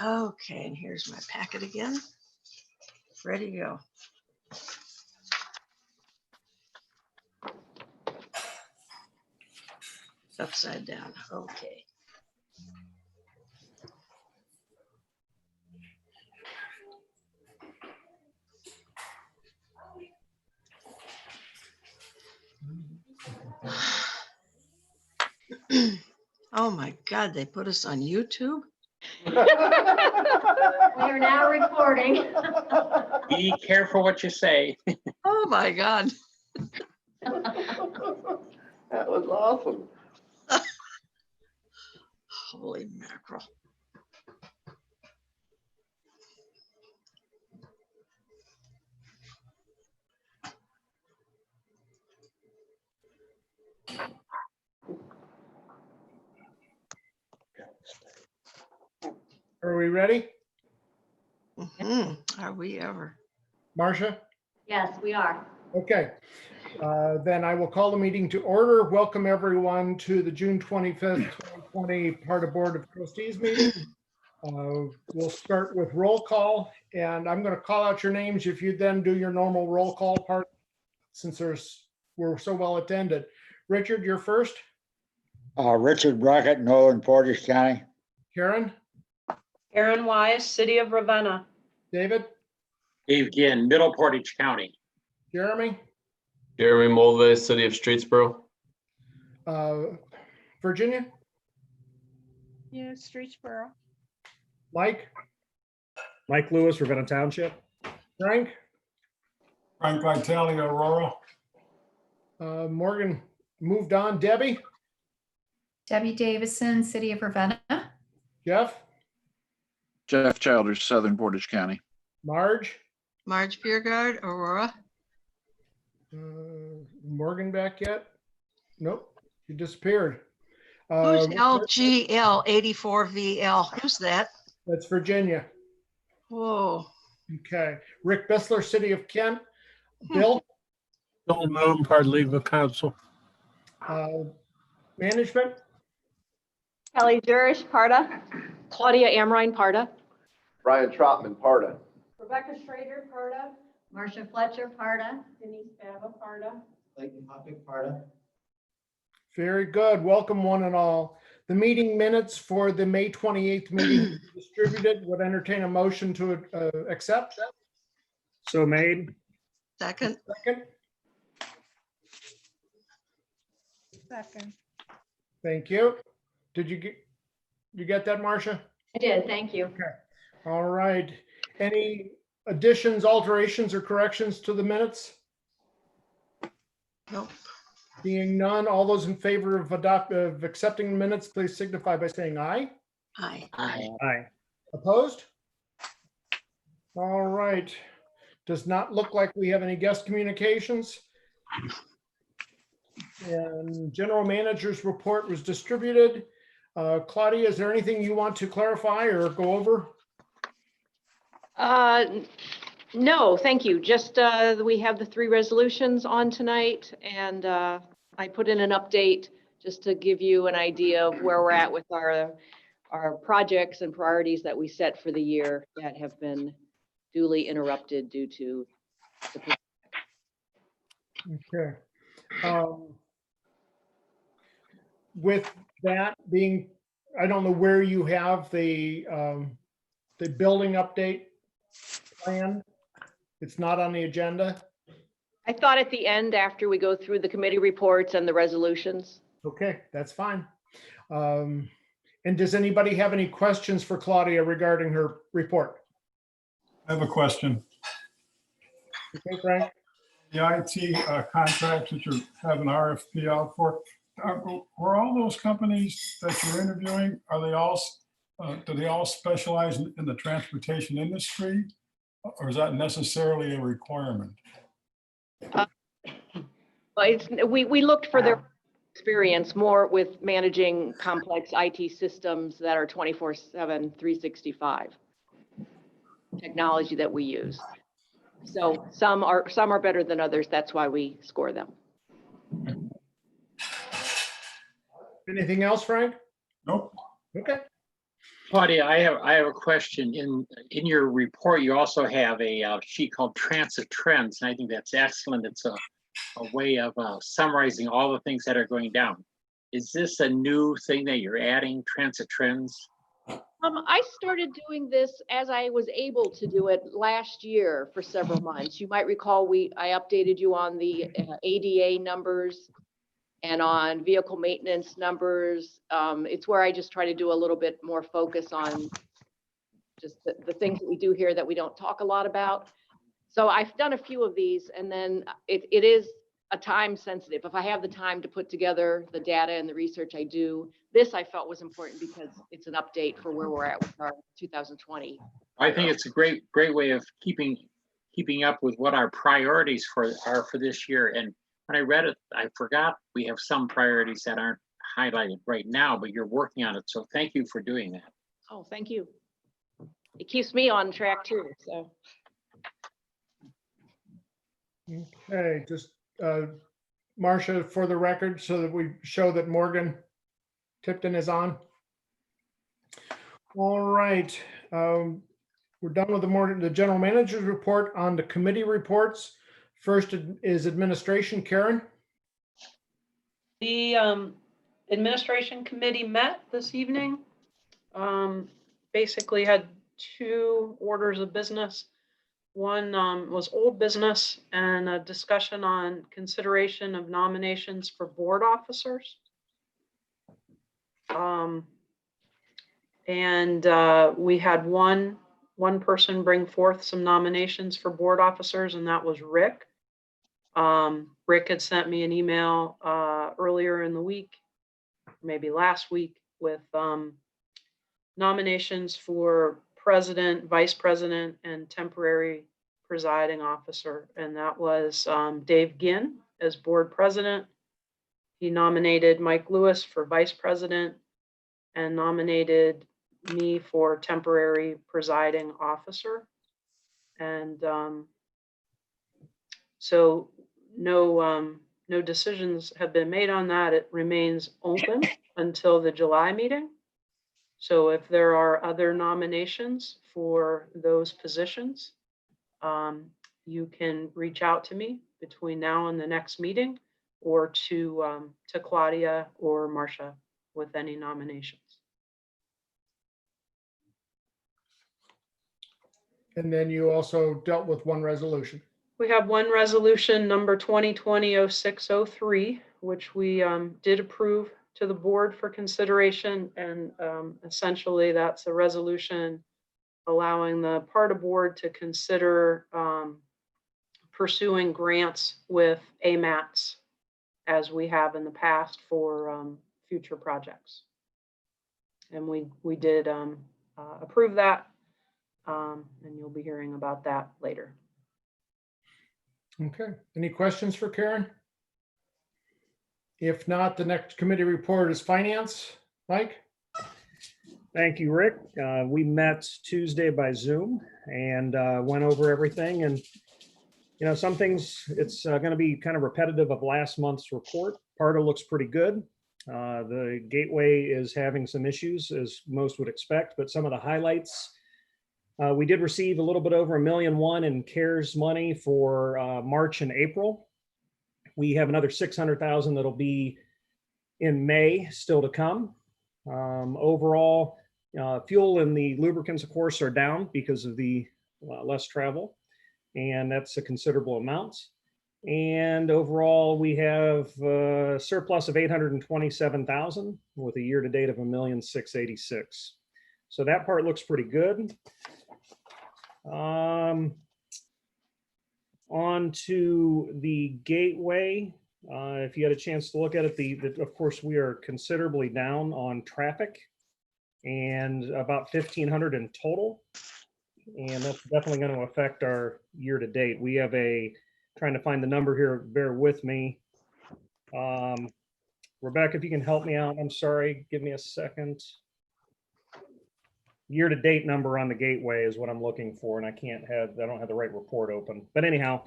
Okay, and here's my packet again. Ready to go. It's upside down. Okay. Oh my God, they put us on YouTube? We are now recording. Be careful what you say. Oh my God. That was awesome. Holy mackerel. Are we ready? Are we ever? Marcia? Yes, we are. Okay. Then I will call the meeting to order. Welcome everyone to the June 25th, 2020 PARTA Board of Trustees meeting. We'll start with roll call, and I'm going to call out your names. If you then do your normal roll call part, since we're so well attended. Richard, you're first. Richard Brackett, Northern Portage County. Karen, Aaron Wise, City of Ravenna. David, Dave Ginn, Middle Portage County. Jeremy, Jeremy Mulvey, City of Streetsboro. Virginia, Yeah, Streetsboro. Mike, Mike Lewis, Ravenna Township. Frank, Frank Vitale, Aurora. Morgan moved on. Debbie, Debbie Davison, City of Ravenna. Jeff, Jeff Childers, Southern Portage County. Marge, Marge Piergard, Aurora. Morgan back yet? Nope, she disappeared. Who's LGL 84VL? Who's that? That's Virginia. Whoa. Okay. Rick Bissler, City of Kent. Bill, Bill Moon, part legal counsel. management, Kelly Jurish, PARTA. Claudia Amrine, PARTA. Brian Trotman, PARTA. Rebecca Schrader, PARTA. Marcia Fletcher, PARTA. Denise Bava, PARTA. Clayton Hoppick, PARTA. very good. Welcome one and all. The meeting minutes for the May 28th meeting distributed. Would entertain a motion to accept. So made. Second. Second. Second. Thank you. Did you get that, Marcia? I did, thank you. All right. Any additions, alterations, or corrections to the minutes? Nope. Being none, all those in favor of accepting the minutes, please signify by saying aye. Aye. Aye. Opposed? All right. Does not look like we have any guest communications. And general manager's report was distributed. Claudia, is there anything you want to clarify or go over? No, thank you. Just we have the 3 resolutions on tonight, and I put in an update just to give you an idea of where we're at with our projects and priorities that we set for the year that have been duly interrupted due to the Okay. With that being, I don't know where you have the building update plan. It's not on the agenda. I thought at the end, after we go through the committee reports and the resolutions. Okay, that's fine. And does anybody have any questions for Claudia regarding her report? I have a question. Okay, Frank? The IT contracts that you have an RFP out for, were all those companies that you're interviewing, are they all, do they all specialize in the transportation industry? Or is that necessarily a requirement? We looked for their experience more with managing complex IT systems that are 24/7, 365 technology that we use. So some are better than others. That's why we score them. Anything else, Frank? Nope. Okay. Claudia, I have a question. In your report, you also have a sheet called Transit Trends, and I think that's excellent. It's a way of summarizing all the things that are going down. Is this a new thing that you're adding, Transit Trends? I started doing this as I was able to do it last year for several months. You might recall I updated you on the ADA numbers and on vehicle maintenance numbers. It's where I just try to do a little bit more focus on just the things that we do here that we don't talk a lot about. So I've done a few of these, and then it is a time sensitive. If I have the time to put together the data and the research I do, this I felt was important because it's an update for where we're at with our 2020. I think it's a great way of keeping up with what our priorities are for this year. And when I read it, I forgot we have some priorities that aren't highlighted right now, but you're working on it. So thank you for doing that. Oh, thank you. It keeps me on track too, so. Okay, just Marcia, for the record, so that we show that Morgan Tipton is on. All right, we're done with the general manager's report. On the committee reports. First is administration. Karen. The administration committee met this evening. Basically had 2 orders of business. One was old business and a discussion on consideration of nominations for board officers. We had one person bring forth some nominations for board officers, and that was Rick. Rick had sent me an email earlier in the week, maybe last week, with nominations for president, vice president, and temporary presiding officer. And that was Dave Ginn as board president. He nominated Mike Lewis for vice president and nominated me for temporary presiding officer. And so no decisions have been made on that. It remains open until the July meeting. So if there are other nominations for those positions, you can reach out to me between now and the next meeting, or to Claudia or Marcia with any nominations. And then you also dealt with one resolution. We have one resolution, number 2020-0603, which we did approve to the board for consideration. And essentially that's a resolution allowing the PARTA board to consider pursuing grants with AMATs as we have in the past for future projects. And we did approve that, and you'll be hearing about that later. Okay, any questions for Karen? If not, the next committee report is finance. Mike? Thank you, Rick. We met Tuesday by Zoom and went over everything. And, you know, some things, it's going to be kind of repetitive of last month's report. PARTA looks pretty good. The gateway is having some issues, as most would expect, but some of the highlights, we did receive a little bit over $1.1 million in CARES money for March and April. We have another $600,000 that'll be in May still to come. Overall, fuel and the lubricants, of course, are down because of the less travel, and that's a considerable amount. And overall, we have a surplus of $827,000 with a year-to-date of $1,686,000. So that part looks pretty good. On to the gateway. If you had a chance to look at it, of course, we are considerably down on traffic and about 1,500 in total. And that's definitely going to affect our year to date. We have trying to find the number here, bear with me. Rebecca, if you can help me out, I'm sorry, give me a second. Year to date number on the gateway is what I'm looking for, and I don't have the right report open. But anyhow,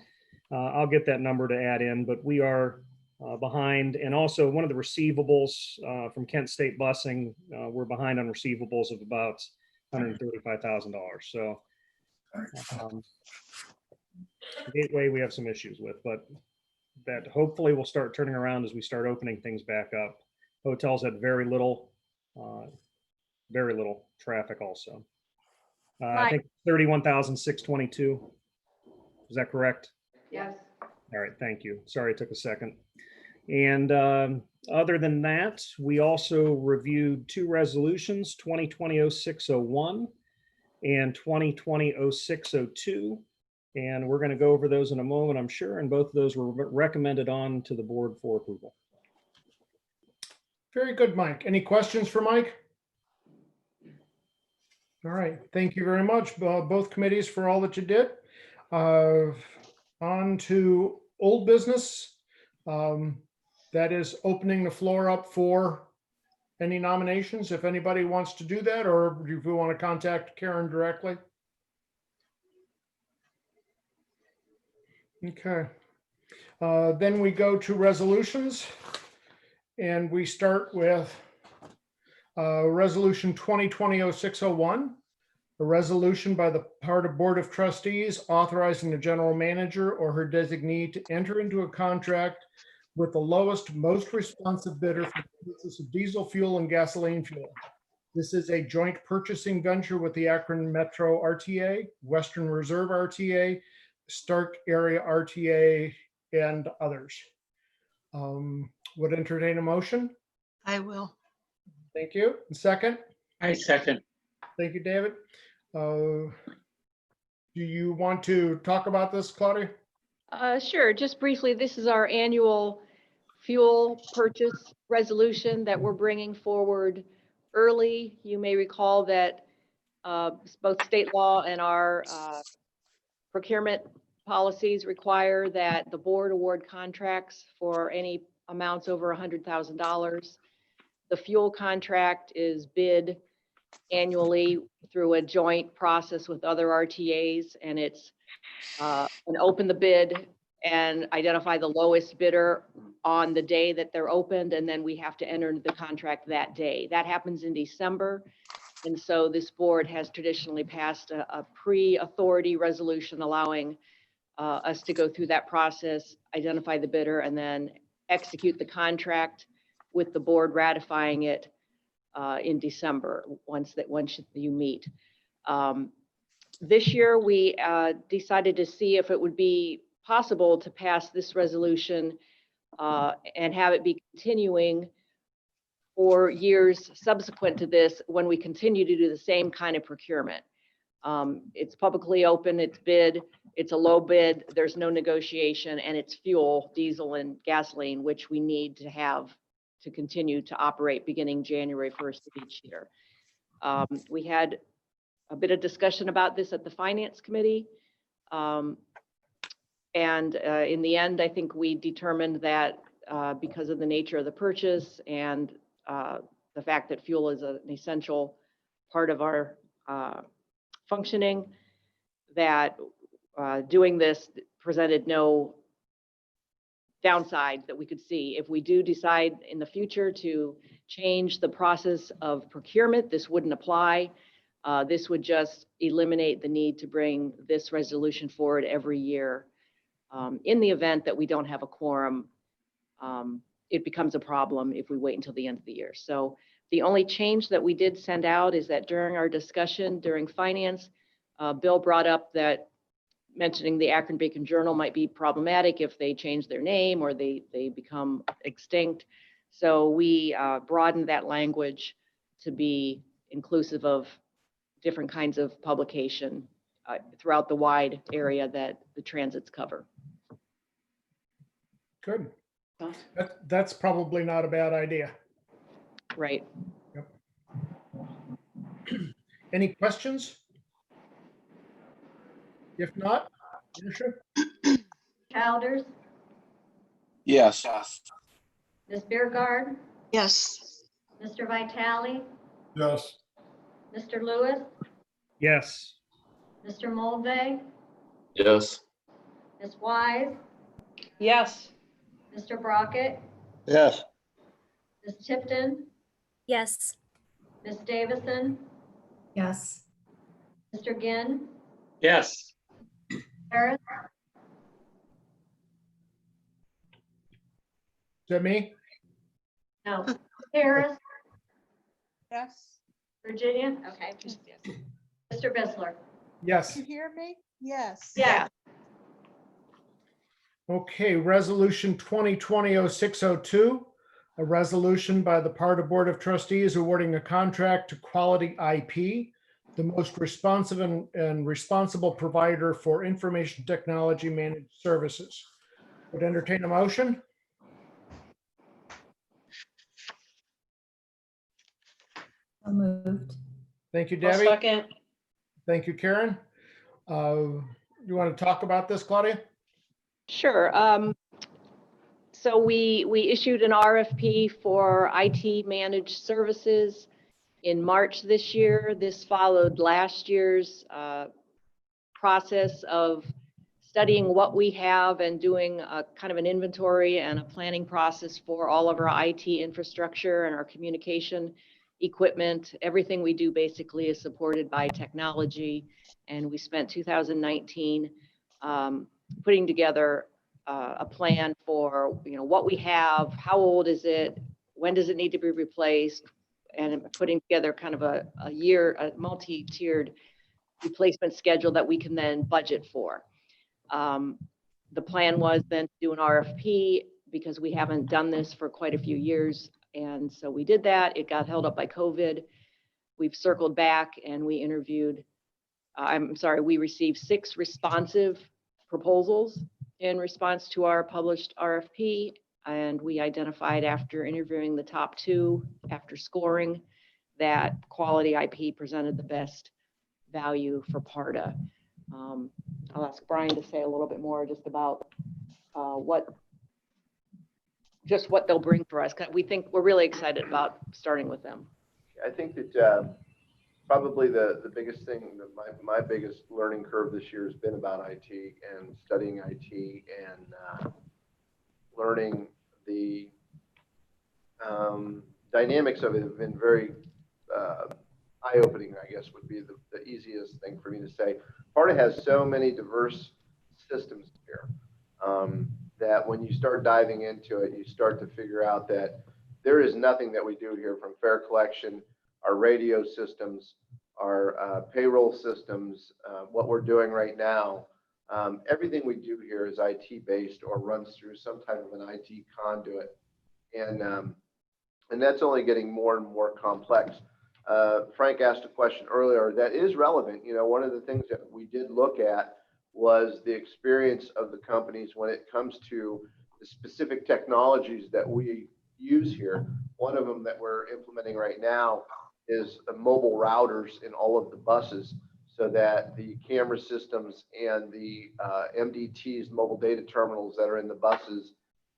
I'll get that number to add in, but we are behind. And also one of the receivables from Kent State Busing, we're behind on receivables of about $135,000. So Gateway we have some issues with, but that hopefully will start turning around as we start opening things back up. Hotels had very little traffic also. I think 31,622. Is that correct? Yes. All right, thank you. Sorry it took a second. And other than that, we also reviewed two resolutions, 2020-0601 and 2020-0602. And we're going to go over those in a moment, I'm sure. And both of those were recommended on to the board for approval. Very good, Mike. Any questions for Mike? All right, thank you very much, both committees, for all that you did. On to old business. That is opening the floor up for any nominations, if anybody wants to do that, or if you want to contact Karen directly. Okay. Then we go to resolutions, and we start with Resolution 2020-0601, a resolution by the PARTA Board of Trustees authorizing the general manager or her designee to enter into a contract with the lowest, most responsive bidder for the purchase of diesel fuel and gasoline fuel. This is a joint purchasing venture with the Akron Metro RTA, Western Reserve RTA, Stark Area RTA, and others. Would entertain a motion? I will. Thank you. Second? I second. Thank you, David. Do you want to talk about this, Claudia? Sure, just briefly, this is our annual fuel purchase resolution that we're bringing forward early. You may recall that both state law and our procurement policies require that the board award contracts for any amounts over $100,000. The fuel contract is bid annually through a joint process with other RTAs, and it's and open the bid and identify the lowest bidder on the day that they're opened, and then we have to enter into the contract that day. That happens in December, and so this board has traditionally passed a pre-authority resolution allowing us to go through that process, identify the bidder, and then execute the contract with the board ratifying it in December once you meet. This year, we decided to see if it would be possible to pass this resolution and have it be continuing for years subsequent to this when we continue to do the same kind of procurement. It's publicly open, it's bid, it's a low bid, there's no negotiation, and it's fuel, diesel and gasoline, which we need to have to continue to operate beginning January 1st of each year. We had a bit of discussion about this at the Finance Committee. And in the end, I think we determined that because of the nature of the purchase and the fact that fuel is an essential part of our functioning, that doing this presented no downside that we could see. If we do decide in the future to change the process of procurement, this wouldn't apply. This would just eliminate the need to bring this resolution forward every year. In the event that we don't have a quorum, it becomes a problem if we wait until the end of the year. So the only change that we did send out is that during our discussion during finance, Bill brought up that mentioning the Akron Beacon Journal might be problematic if they change their name or they become extinct. So we broadened that language to be inclusive of different kinds of publication throughout the wide area that the transits cover. Good. That's probably not a bad idea. Right. Yep. Any questions? If not, Marcia? Childers, Yes. Ms. Biergard, Yes. Mr. Vitale, Yes. Mr. Lewis, Yes. Mr. Mulvey, Yes. Ms. Wise, Yes. Mr. Brockett, Yes. Ms. Tipton, Yes. Ms. Davison, Yes. Mr. Ginn, Yes. Harris, Is that me? no, Harris, Yes. Virginia, Okay, just, yes. Mr. Bisler. Yes. You hear me? Yes. Yes. Okay, resolution 2020-0602, a resolution by the PARTA Board of Trustees awarding a contract to Quality IP, the most responsive and responsible provider for information technology managed services. Would entertain a motion? So moved. Thank you, I'll Debbie. second. Thank you, Karen. You want to talk about this, Claudia? Sure. So we issued an RFP for IT managed services in March this year. This followed last year's process of studying what we have and doing a kind of an inventory and a planning process for all of our IT infrastructure and our communication equipment. Everything we do basically is supported by technology. And we spent 2019 putting together a plan for, you know, what we have, how old is it, when does it need to be replaced, and putting together kind of a multi-tiered replacement schedule that we can then budget for. The plan was then to do an RFP because we haven't done this for quite a few years. And so we did that. It got held up by COVID. We've circled back and we interviewed, we received 6 responsive proposals in response to our published RFP. And we identified, after interviewing the top 2, after scoring, that Quality IP presented the best value for PARTA. I'll ask Brian to say a little bit more just about what they'll bring for us. We think we're really excited about starting with them. I think that probably the biggest thing, that my biggest learning curve this year has been about IT and studying IT and learning the dynamics of it have been very eye-opening, I guess would be the easiest thing for me to say. PARTA has so many diverse systems here that when you start diving into it, you start to figure out that there is nothing that we do here, from fare collection, our radio systems, our payroll systems, what we're doing right now. Everything we do here is IT based or runs through some type of an IT conduit. And that's only getting more and more complex. Frank asked a question earlier that is relevant. You know, one of the things that we did look at was the experience of the companies when it comes to the specific technologies that we use here. One of them that we're implementing right now is the mobile routers in all of the buses, so that the camera systems and the MDTs, mobile data terminals that are in the buses,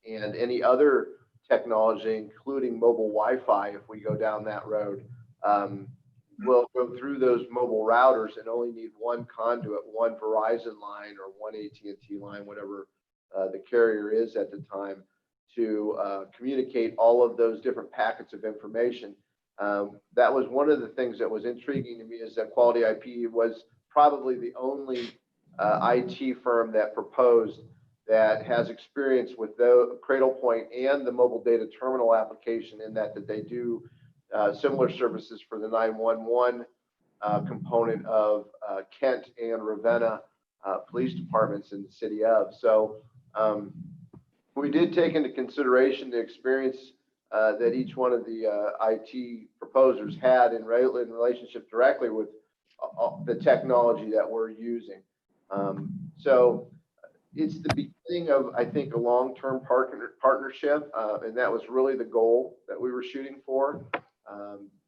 and any other technology, including mobile Wi-Fi, if we go down that road, we'll go through those mobile routers and only need one conduit, one Verizon line or one AT&T line, whatever the carrier is at the time, to communicate all of those different packets of information. That was one of the things that was intriguing to me, is that Quality IP was probably the only IT firm that proposed that has experience with the Cradlepoint and the mobile data terminal application, in that they do similar services for the 911 component of Kent and Ravenna police departments in the city of. So we did take into consideration the experience that each one of the IT proposers had in relationship directly with the technology that we're using. So it's the beginning of, I think, a long-term partnership, and that was really the goal that we were shooting for.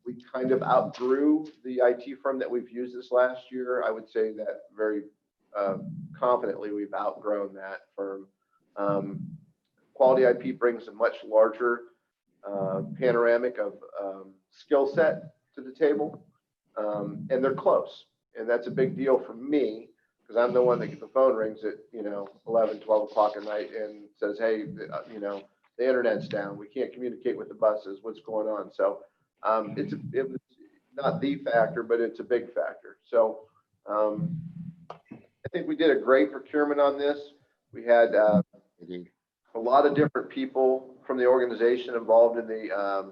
We kind of outgrew the IT firm that we've used this last year. I would say that very confidently we've outgrown that firm. Quality IP brings a much larger panoramic of skill set to the table, and they're close. And that's a big deal for me, because I'm the one that the phone rings at, 11, 12 o'clock at night and says, hey, the internet's down. We can't communicate with the buses. What's going on? So it was not the factor, but it's a big factor. So I think we did a great procurement on this. We had a lot of different people from the organization involved in the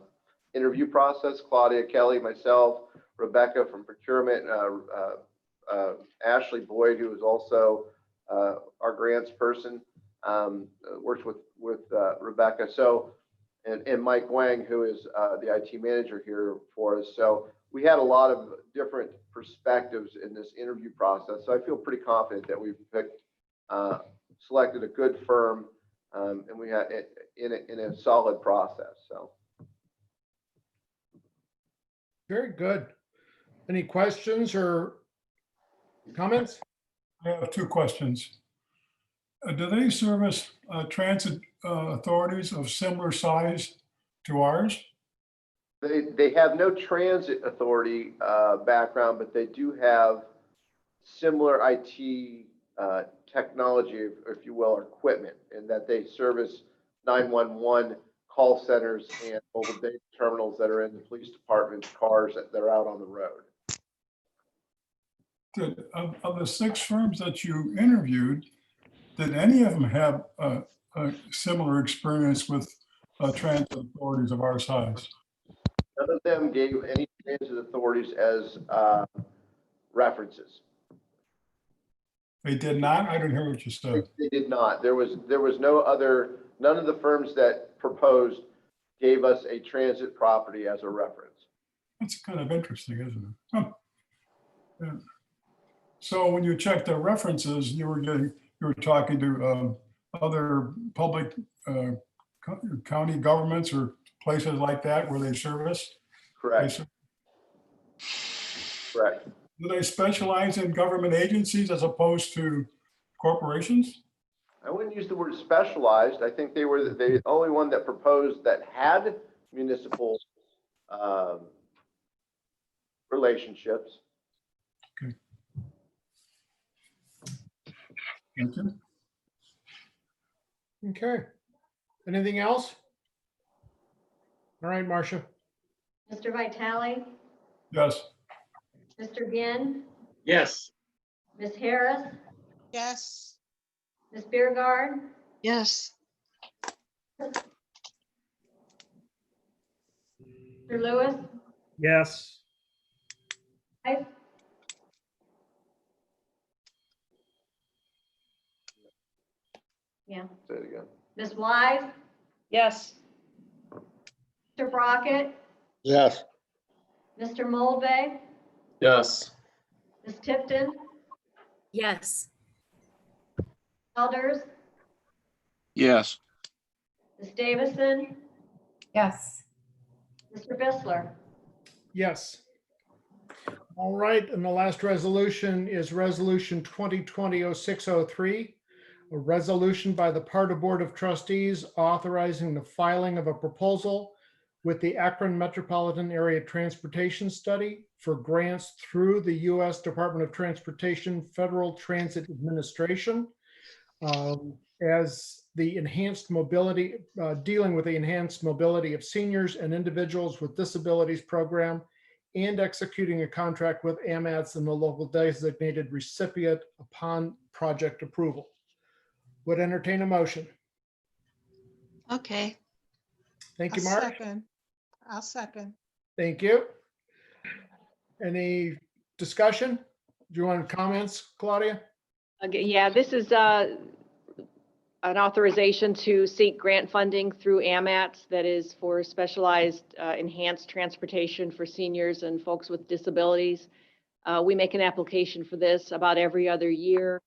interview process. Claudia, Kelly, myself, Rebecca from procurement, Ashley Boyd, who is also our grants person, works with Rebecca. So, and Mike Wang, who is the IT manager here for us. So we had a lot of different perspectives in this interview process. So I feel pretty confident that we've selected a good firm, and we had in a solid process. So. Very good. Any questions or comments? I have two questions. Do they service transit authorities of similar size to ours? They have no transit authority background, but they do have similar IT technology, if you will, or equipment, in that they service 911 call centers and mobile data terminals that are in the police department's cars that are out on the road. Of the 6 firms that you interviewed, did any of them have a similar experience with transit authorities of our size? None of them gave any transit authorities as references. They did not? I didn't hear what you said. They did not. There was none of the firms that proposed gave us a transit property as a reference. That's kind of interesting, isn't it? Huh. Yeah. So when you checked their references, you were talking to other public county governments or places like that where they service? Correct. Correct. Do they specialize in government agencies as opposed to corporations? I wouldn't use the word specialized. I think they were the only one that proposed that had municipal relationships. Okay. Thank you. Okay. Anything else? All right, Marcia. Mr. Vitale, Yes. Mr. Ginn, Yes. Ms. Harris, Yes. Ms. Biergard, Yes. Mr. Lewis, Yes. Wise, yeah, Say it again. Ms. Wise, Yes. Mr. Brockett, yes, Mr. Moldvay, Yes. Ms. Tipton, Yes. Elders, yes, Ms. Davison, Yes. Mr. Bissler. Yes. All right, and the last resolution is Resolution 2020-0603, a resolution by the PARTA Board of Trustees authorizing the filing of a proposal with the Akron Metropolitan Area Transportation Study for grants through the U.S. Department of Transportation Federal Transit Administration as the enhanced mobility, dealing with the enhanced mobility of seniors and individuals with disabilities program, and executing a contract with AMATS and the local designated recipient upon project approval. Would entertain a motion. Okay. Thank you, I'll Mark. second. I'll second. Thank you. Any discussion? Do you want comments, Claudia? Okay, yeah, this is an authorization to seek grant funding through AMATS that is for specialized enhanced transportation for seniors and folks with disabilities. We make an application for this about every other year.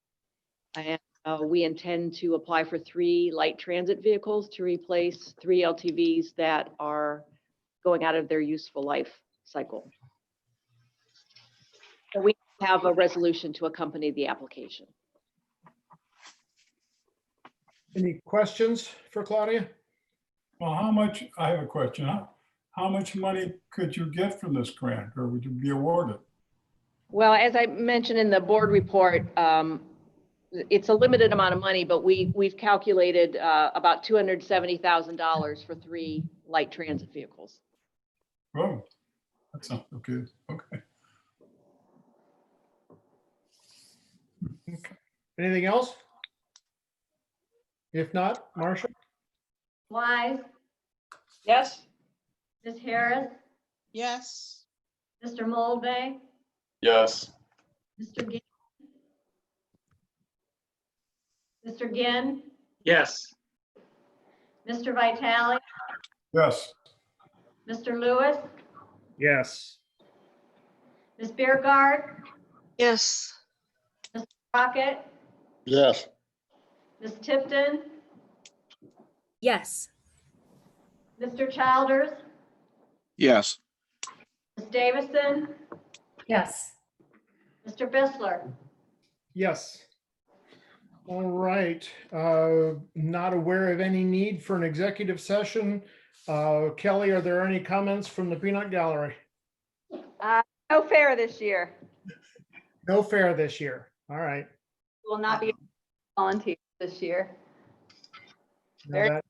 And we intend to apply for 3 light transit vehicles to replace 3 LTVs that are going out of their useful life cycle. So we have a resolution to accompany the application. Any questions for Claudia? Well, I have a question. How much money could you get from this grant, or would you be awarded? Well, as I mentioned in the board report, it's a limited amount of money, but we've calculated about $270,000 for 3 light transit vehicles. Oh, that sounds okay. Okay. Anything else? If not, Marcia? Wise, Yes. Ms. Harris, Yes. Mr. Moldvay, Yes. Mr. Ginn. Mr. Ginn, Yes. Mr. Vitale, Yes. Mr. Lewis, Yes. Ms. Beergard, Yes. Rocket, Yes. Ms. Tipton, Yes. Mr. Childers, Yes. Ms. Davison, Yes. Mr. Bissler. Yes. All right. Not aware of any need for an executive session. Kelly, are there any comments from the peanut gallery? No fair this year. No fair this year. All right. Will not be volunteers this year. Now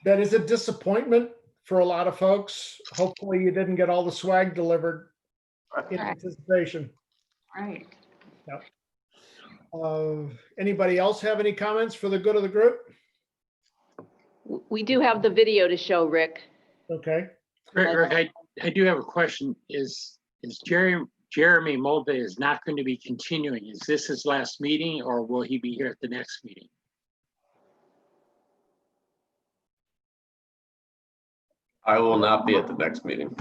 that is a disappointment for a lot of folks. Hopefully you didn't get all the swag delivered in Right. anticipation. Right. Anybody else have any comments for the good of the group? We do have the video to show, Rick. Okay. Rick, I do have a question. Is Jeremy Mulvey is not going to be continuing? Is this his last meeting, or will he be here at the next meeting? I will not be at the next meeting.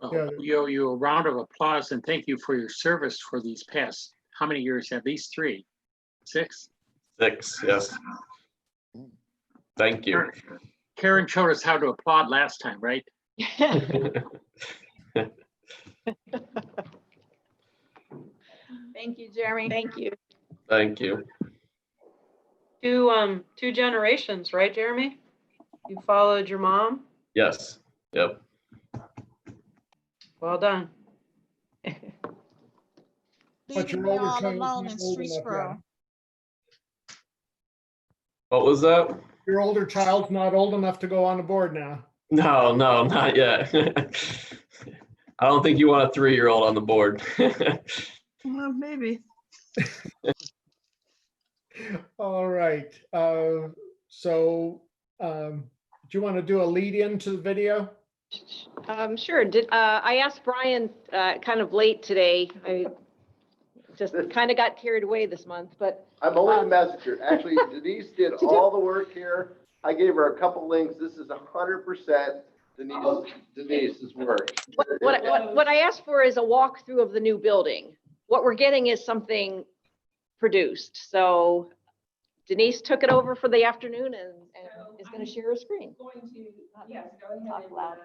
Well, Yeah. we owe you a round of applause and thank you for your service for these past, how many years? At least 3, 6? 6, yes. Thank you. Karen showed us how to applaud last time, right? Thank you, Jeremy. Thank you. Thank you. 2 generations, right, Jeremy? You followed your mom? Yes. Yep. Well done. But Leaving your me older all child's alone not in old enough Streetsboro. yet. What was that? Your older child's not old enough to go on the board now. No, not yet. I don't think you want a 3-year-old on the board. Well, maybe. All right. So do you want to do a lead into the video? Sure. I asked Brian kind of late today. I just kind of got carried away this month, but I'm only the messenger. Actually, Denise did all the work here. I gave her a couple links. This is 100% Denise's work. what I asked for is a walkthrough of the new building. What we're getting is something produced. So Denise took it over for the afternoon and is going to share her screen. Going to, yes, go ahead Talk and loud.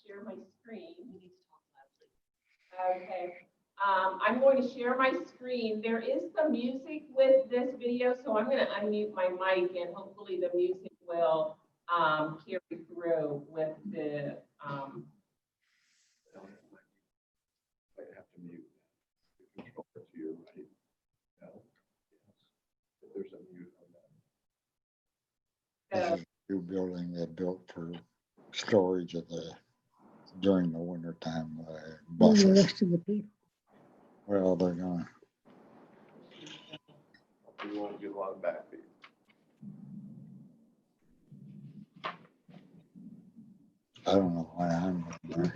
share my screen. Okay, I'm going to share my screen. There is some music with this video, so I'm going to unmute my mic and hopefully the music will carry through with the. Might have to mute. The controller to your right. No. If there's a mute on that. This is a new building they built for storage of during the winter time buses. Well, they're gonna. You want to do a lot of backbeat. I don't know why I'm there.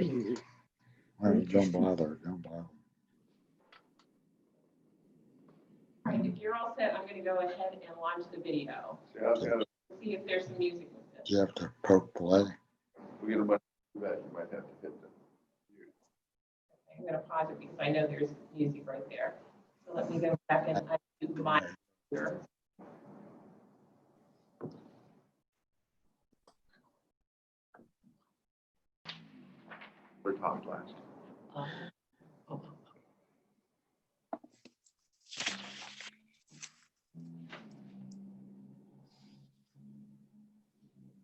Well, don't bother. All right, if you're all set, I'm going to go ahead and launch the video. Yeah, I've got See if there's some music with this. You have to poke play. we get a bunch of that. You might have to hit the mute. I'm going to pause it because I know there's music right there. So let me go back and unmute my computer. We're talked last.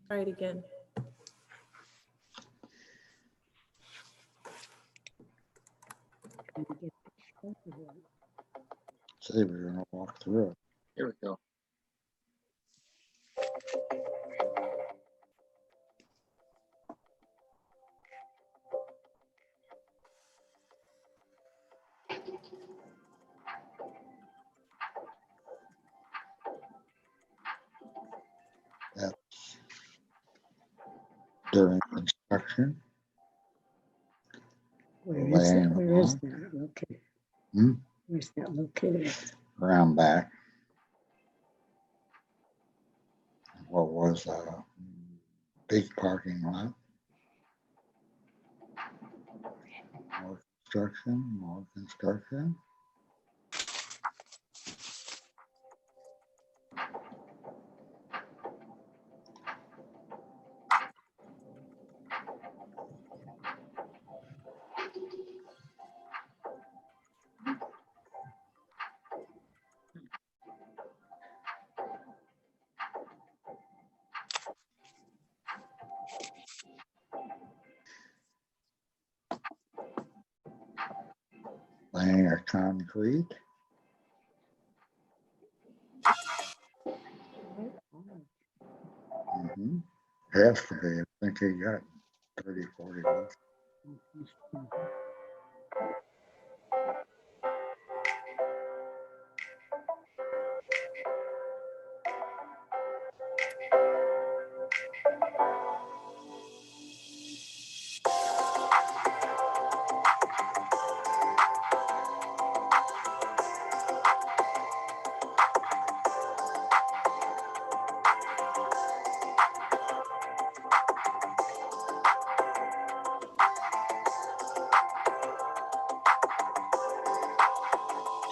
Try it again. Say we're gonna walk through it. Here we go. That's during construction. Laying Where is along. that located? Hmm? Where's that located? Around back. What was a big parking lot? More construction, more construction. Laying of concrete. Mm-hmm. Has to be. I think he got 30, 40 bucks.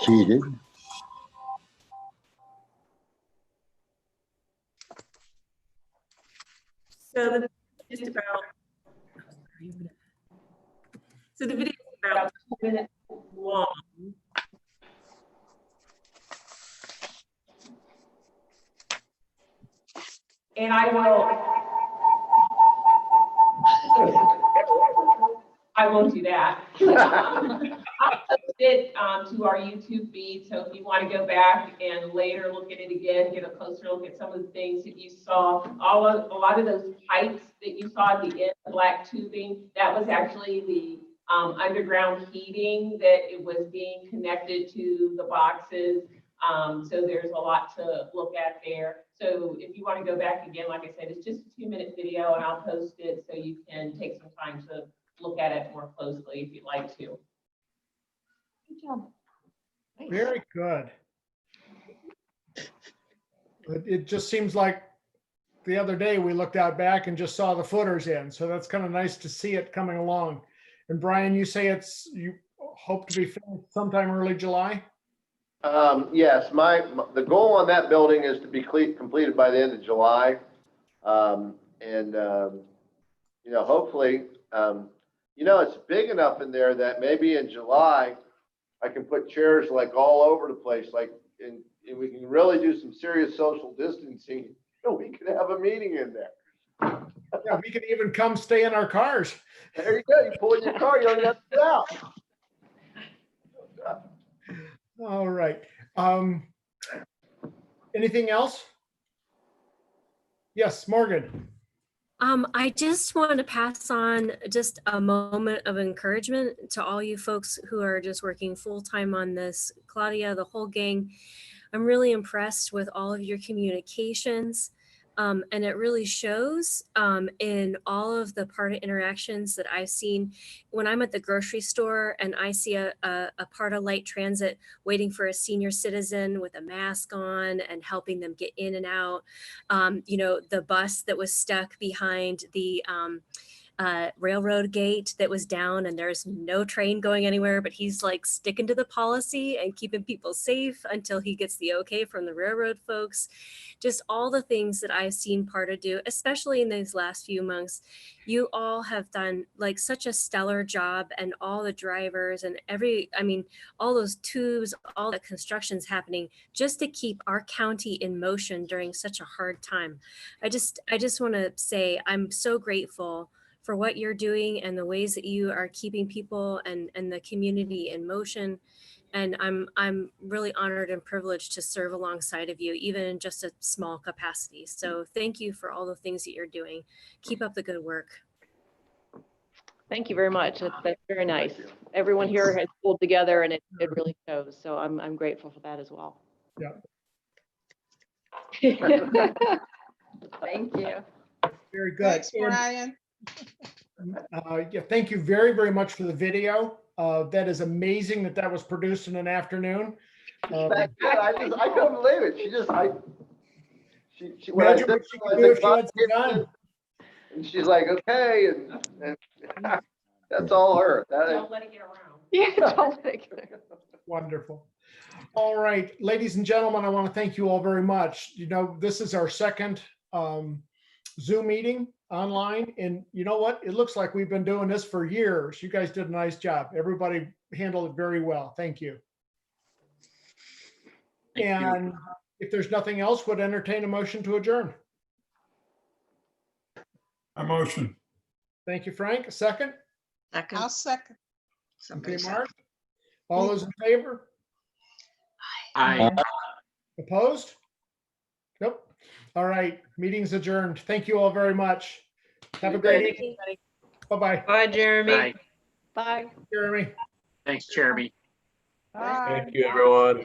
Cheated. So the just about. So the video is about 2 minutes long. And I won't do that. I'll post it to our YouTube feed. So if you want to go back and later look at it again, get a closer look at some of the things that you saw, a lot of those pipes that you saw at the end, the black tubing, that was actually the underground heating that it was being connected to the boxes. So there's a lot to look at there. So if you want to go back again, like I said, it's just a 2-minute video and I'll post it so you can take some time to look at it more closely if you'd like to. Good job. Nice. Very good. It just seems like the other day we looked out back and just saw the footers in. So that's kind of nice to see it coming along. And Brian, you say you hope to be finished sometime early July? Yes, the goal on that building is to be completed by the end of July. Hopefully, it's big enough in there that maybe in July, I can put chairs like all over the place, and we can really do some serious social distancing. We could have a meeting in there. Yeah, we could even come stay in our cars. There you go. You pull in your car, you don't have to get out. All right. Anything else? Yes, Morgan. I just want to pass on just a moment of encouragement to all you folks who are just working full-time on this. Claudia, the whole gang, I'm really impressed with all of your communications. And it really shows in all of the PARTA interactions that I've seen. When I'm at the grocery store and I see a PARTA light transit waiting for a senior citizen with a mask on and helping them get in and out, the bus that was stuck behind the railroad gate that was down and there's no train going anywhere, but he's like sticking to the policy and keeping people safe until he gets the okay from the railroad folks. Just all the things that I've seen PARTA do, especially in these last few months. You all have done like such a stellar job, and all the drivers and all those tubes, all the constructions happening just to keep our county in motion during such a hard time. I just want to say I'm so grateful for what you're doing and the ways that you are keeping people and the community in motion. And I'm really honored and privileged to serve alongside of you, even in just a small capacity. So thank you for all the things that you're doing. Keep up the good work. Thank you very much. That's very nice. Everyone here has pulled together and it really shows. So I'm grateful for that as well. Yeah. Thank you. Very good. Thanks, Brian. Yeah, thank you very, very much for the video. That is amazing that was produced in an afternoon. I couldn't believe it. When I Imagine said, what she could do if she had some time. and she's like, okay, and that's all her. Don't let it get around. Yeah, don't take it. Wonderful. All right, ladies and gentlemen, I want to thank you all very much. You know, this is our second Zoom meeting online, and you know what? It looks like we've been doing this for years. You guys did a nice job. Everybody handled it very well. Thank you. And if there's nothing else, would entertain a motion to adjourn. A motion. Thank you, Frank. A second? Second. I'll second. Okay, Somebody Mark. All those in favor? Aye. Opposed? Nope. All right, meeting's adjourned. Thank you all very much. Have a great evening. Bye-bye. Bye, Jeremy. Aye. Bye. Jeremy. Thanks, Jeremy. Bye. Thank you, everyone.